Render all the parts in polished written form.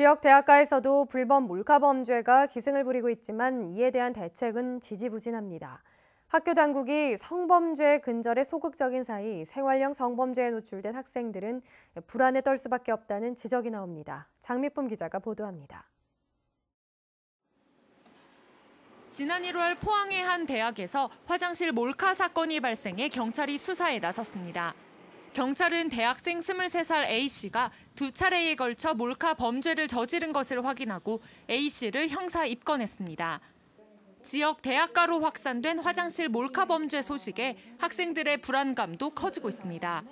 지역 대학가에서도 불법 몰카범죄가 기승을 부리고 있지만 이에 대한 대책은 지지부진합니다. 학교 당국이 성범죄 근절에 소극적인 사이 생활형 성범죄에 노출된 학생들은 불안에 떨 수밖에 없다는 지적이 나옵니다. 장미쁨 기자가 보도합니다. 지난 1월 포항의 한 대학에서 화장실 몰카 사건이 발생해 경찰이 수사에 나섰습니다. 경찰은 대학생 23살 A씨가 두 차례에 걸쳐 몰카 범죄를 저지른 것을 확인하고 A씨를 형사 입건했습니다. 지역 대학가로 확산된 화장실 몰카 범죄 소식에 학생들의 불안감도 커지고 있습니다.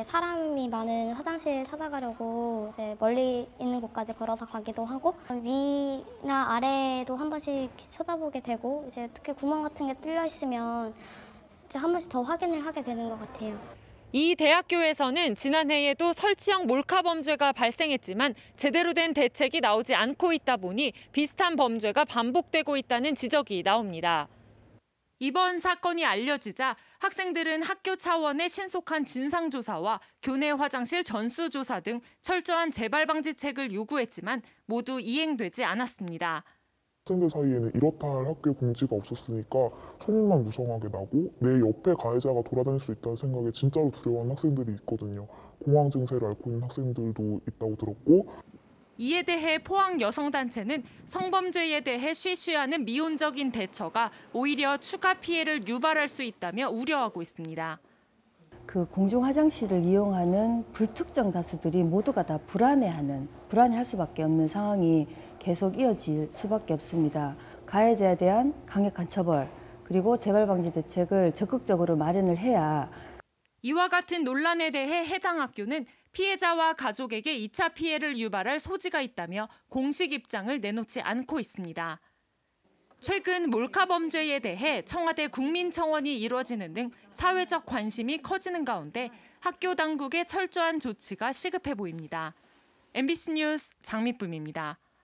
사람이 많은 화장실 찾아가려고 이제 멀리 있는 곳까지 걸어서 가기도 하고 위나 아래도 한 번씩 쳐다보게 되고 이제 특히 구멍 같은 게 뚫려 있으면 이제 한 번씩 더 확인을 하게 되는 것 같아요. 이 대학교에서는 지난해에도 설치형 몰카 범죄가 발생했지만 제대로 된 대책이 나오지 않고 있다 보니 비슷한 범죄가 반복되고 있다는 지적이 나옵니다. 이번 사건이 알려지자 학생들은 학교 차원의 신속한 진상조사와 교내 화장실 전수조사 등 철저한 재발 방지책을 요구했지만 모두 이행되지 않았습니다. 학생들 사이에는 이렇다 할 학교 공지가 없었으니까 소문만 무성하게 나고 내 옆에 가해자가 돌아다닐 수 있다는 생각에 진짜로 두려워하는 학생들이 있거든요. 공황 증세를 앓고 있는 학생들도 있다고 들었고. 이에 대해 포항 여성단체는 성범죄에 대해 쉬쉬하는 미온적인 대처가 오히려 추가 피해를 유발할 수 있다며 우려하고 있습니다. 그 공중 화장실을 이용하는 불특정 다수들이 모두가 다 불안해할 수밖에 없는 상황이 계속 이어질 수밖에 없습니다. 가해자에 대한 강력한 처벌, 그리고 재발 방지 대책을 적극적으로 마련을 해야. 이와 같은 논란에 대해 해당 학교는 피해자와 가족에게 2차 피해를 유발할 소지가 있다며 공식 입장을 내놓지 않고 있습니다. 최근 몰카 범죄에 대해 청와대 국민청원이 이루어지는 등 사회적 관심이 커지는 가운데 학교 당국의 철저한 조치가 시급해 보입니다. MBC 뉴스 장미쁨입니다.